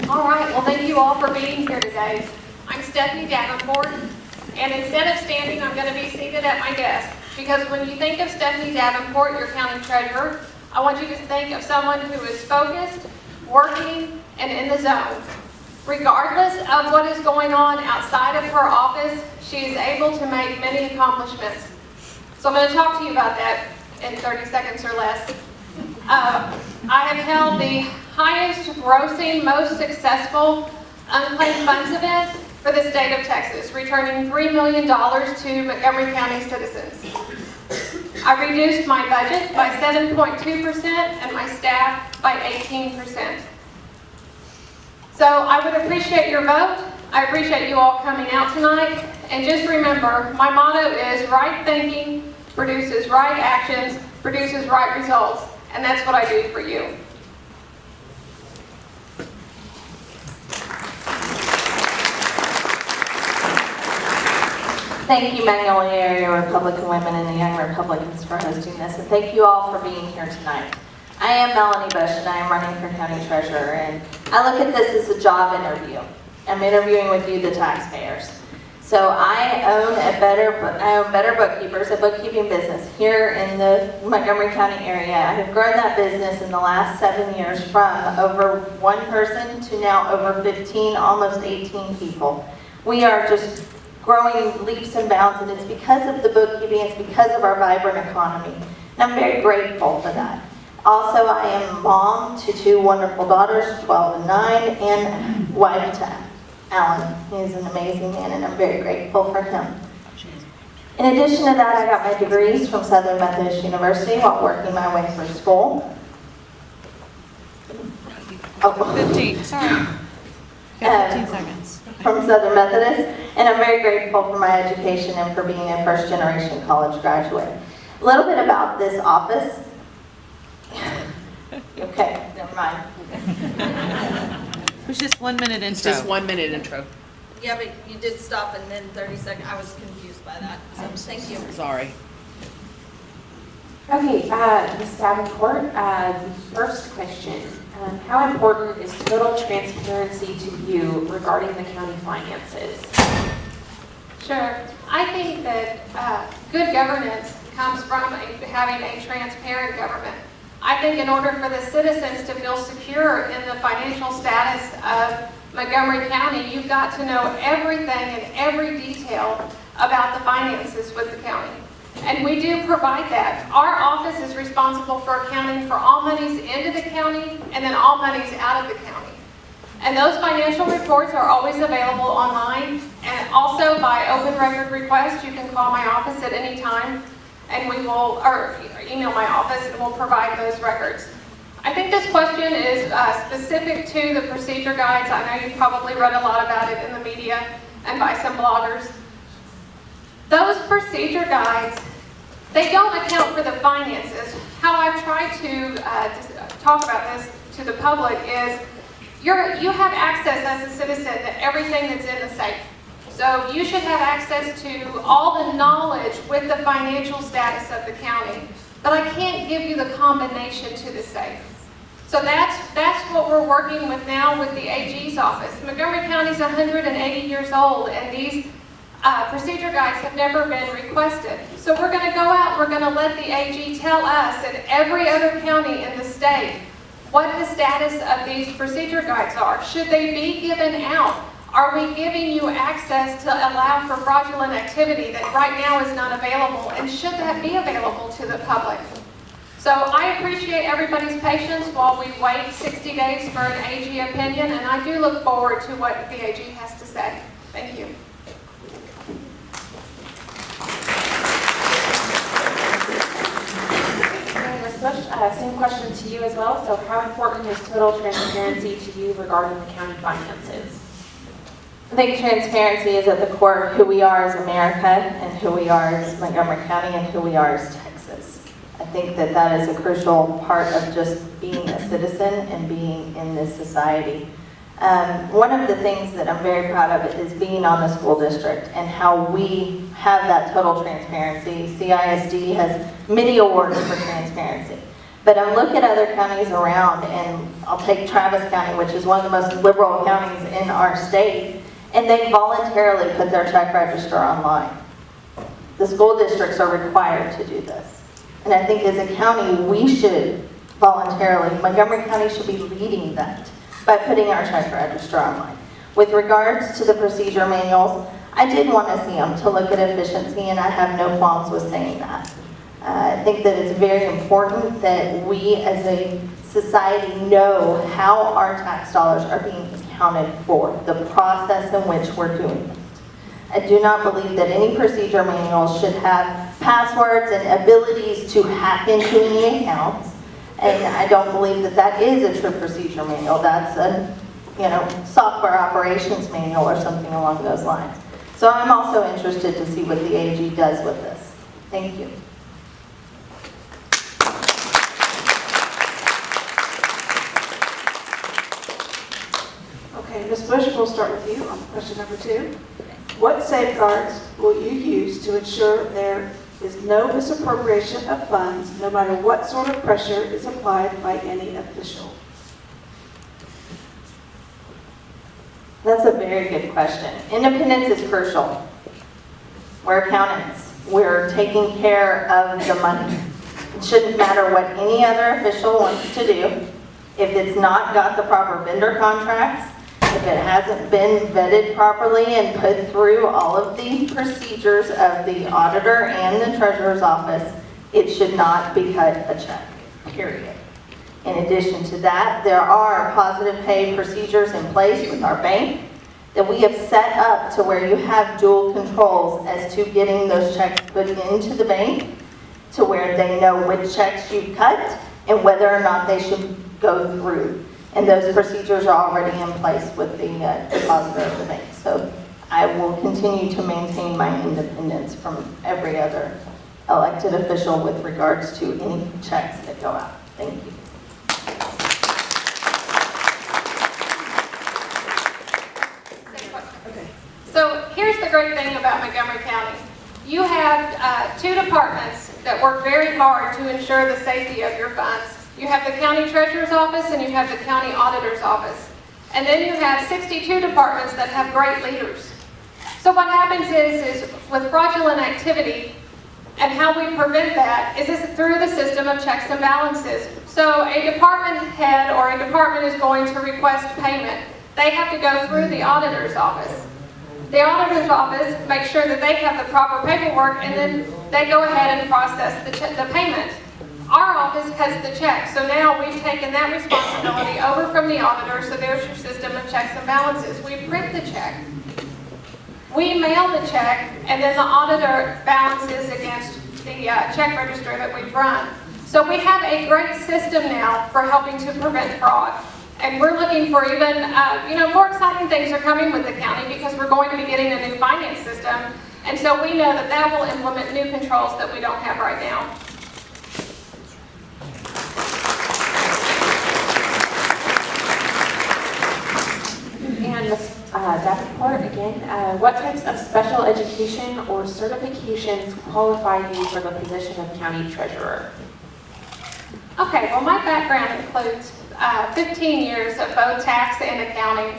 All right, well, thank you all for being here today. I'm Stephanne Davenport, and instead of standing, I'm going to be seated at my desk. Because when you think of Stephanne Davenport, your county treasurer, I want you to think of someone who is focused, working, and in the zone. Regardless of what is going on outside of her office, she is able to make many accomplishments. So I'm going to talk to you about that in 30 seconds or less. I have held the highest grossing, most successful unclaimed funds event for the state of Texas, returning $3 million to Montgomery County citizens. I reduced my budget by 7.2% and my staff by 18%. So I would appreciate your vote. I appreciate you all coming out tonight. And just remember, my motto is right thinking produces right actions, produces right results. And that's what I do for you. Thank you, Magnolia Area Republican Women and the Young Republicans for hosting this, and thank you all for being here tonight. I am Melanie Bush, and I am running for County Treasurer, and I look at this as a job interview. I'm interviewing with you, the taxpayers. So I own Better Bookkeepers, a bookkeeping business here in the Montgomery County area. I have grown that business in the last 7 years from over 1 person to now over 15, almost 18 people. We are just growing leaps and bounds, and it's because of the bookkeeping, it's because of our vibrant economy. And I'm very grateful for that. Also, I am mom to 2 wonderful daughters, 12 and 9, and wife to Alan. He's an amazing man, and I'm very grateful for him. In addition to that, I got my degrees from Southern Methodist University while working my way through school. 15, sorry. You got 15 seconds. From Southern Methodist, and I'm very grateful for my education and for being a first-generation college graduate. A little bit about this office. Okay, never mind. It was just 1 minute intro. It's just 1 minute intro. Yeah, but you did stop and then 30 seconds. I was confused by that. So thank you. Sorry. Okay, Ms. Davenport, the first question. How important is total transparency to you regarding the county finances? Sure. I think that good governance comes from having a transparent government. I think in order for the citizens to feel secure in the financial status of Montgomery County, you've got to know everything and every detail about the finances with the county. And we do provide that. Our office is responsible for accounting for all monies into the county and then all monies out of the county. And those financial reports are always available online, and also by open record request. You can call my office at any time, and we will, or email my office, and we'll provide those records. I think this question is specific to the procedure guides. I know you've probably read a lot about it in the media and by some bloggers. Those procedure guides, they don't account for the finances. How I've tried to talk about this to the public is you have access as a citizen to everything that's in the safe. So you should have access to all the knowledge with the financial status of the county. But I can't give you the combination to the safe. So that's what we're working with now with the AG's office. Montgomery County's 180 years old, and these procedure guides have never been requested. So we're going to go out and we're going to let the AG tell us and every other county in the state what the status of these procedure guides are. Should they be given out? Are we giving you access to allow for fraudulent activity that right now is not available? And should that be available to the public? So I appreciate everybody's patience while we wait 60 days for an AG opinion, and I do look forward to what the AG has to say. Thank you. Ms. Bush, same question to you as well. So how important is total transparency to you regarding the county finances? I think transparency is at the core of who we are as America and who we are as Montgomery County and who we are as Texas. I think that that is a crucial part of just being a citizen and being in this society. One of the things that I'm very proud of is being on the school district and how we have that total transparency. CISD has many awards for transparency. But I look at other counties around, and I'll take Travis County, which is one of the most liberal counties in our state, and they voluntarily put their check register online. The school districts are required to do this. And I think as a county, we should voluntarily, Montgomery County should be leading that by putting our check register online. With regards to the procedure manuals, I did want to see them to look at efficiency, and I have no qualms with saying that. I think that it's very important that we as a society know how our tax dollars are being accounted for, the process in which we're doing it. I do not believe that any procedure manual should have passwords and abilities to hack into any accounts, and I don't believe that that is a true procedure manual. That's a software operations manual or something along those lines. So I'm also interested to see what the AG does with this. Thank you. Okay, Ms. Bush, we'll start with you on question number 2. What safeguards will you use to ensure there is no misappropriation of funds, no matter what sort of pressure is applied by any official? That's a very good question. Independence is crucial. We're accountants. We're taking care of the money. It shouldn't matter what any other official wants to do. If it's not got the proper vendor contracts, if it hasn't been vetted properly and put through all of the procedures of the auditor and the treasurer's office, it should not be cut a check, period. In addition to that, there are positive pay procedures in place with our bank that we have set up to where you have dual controls as to getting those checks put into the bank to where they know which checks you cut and whether or not they should go through. And those procedures are already in place with the depositor of the bank. So I will continue to maintain my independence from every other elected official with regards to any checks that go out. Thank you. So here's the great thing about Montgomery County. You have 2 departments that work very hard to ensure the safety of your funds. You have the county treasurer's office and you have the county auditor's office. And then you have 62 departments that have great leaders. So what happens is with fraudulent activity, and how we prevent that is through the system of checks and balances. So a department head or a department is going to request payment. They have to go through the auditor's office. The auditor's office makes sure that they have the proper paperwork, and then they go ahead and process the payment. Our office cuts the check, so now we've taken that responsibility over from the auditor, so there's your system of checks and balances. We print the check, we mail the check, and then the auditor balances against the check register that we've run. So we have a great system now for helping to prevent fraud. And we're looking for even, more exciting things are coming with the county because we're going to be getting a new finance system. And so we know that that will implement new controls that we don't have right now. And Ms. Davenport, again, what types of special education or certifications qualify you for the position of county treasurer? Okay, well my background includes 15 years of both tax and accounting.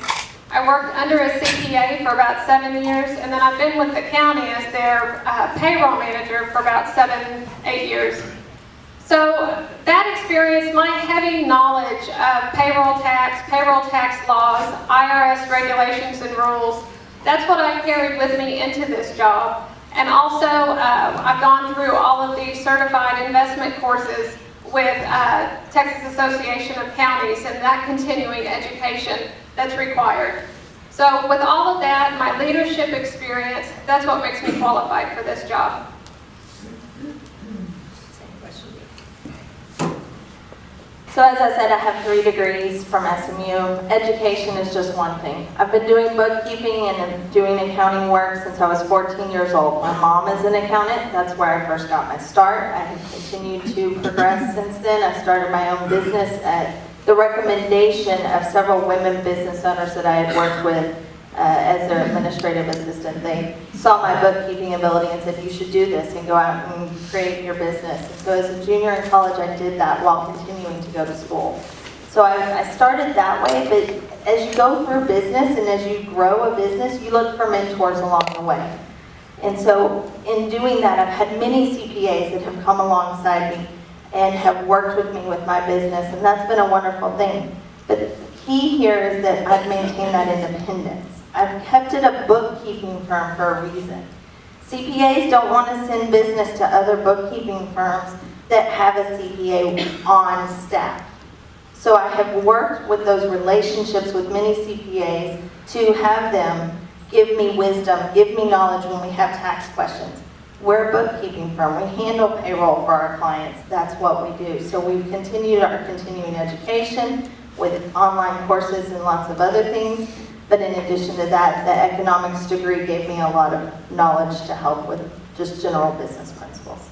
I worked under a CPA for about 7 years, and then I've been with the county as their payroll manager for about 7-8 years. So that experience, my heavy knowledge of payroll tax laws, IRS regulations and rules, that's what I carried with me into this job. And also, I've gone through all of these certified investment courses with Texas Association of Counties and that continuing education that's required. So with all of that, my leadership experience, that's what makes me qualified for this job. So as I said, I have 3 degrees from SMU. Education is just one thing. I've been doing bookkeeping and doing accounting work since I was 14 years old. My mom is an accountant. That's where I first got my start. I have continued to progress since then. I started my own business at the recommendation of several women business owners that I had worked with as their administrative assistant. They saw my bookkeeping ability and said, you should do this and go out and create your business. And so as a junior in college, I did that while continuing to go to school. So I started that way, but as you go through business and as you grow a business, you look for mentors along the way. And so in doing that, I've had many CPAs that have come alongside me and have worked with me with my business, and that's been a wonderful thing. But the key here is that I've maintained that independence. I've kept it a bookkeeping firm for a reason. CPAs don't want to send business to other bookkeeping firms that have a CPA on staff. So I have worked with those relationships with many CPAs to have them give me wisdom, give me knowledge when we have tax questions. We're a bookkeeping firm. We handle payroll for our clients. That's what we do. So we've continued our continuing education with online courses and lots of other things. But in addition to that, the economics degree gave me a lot of knowledge to help with just general business principles.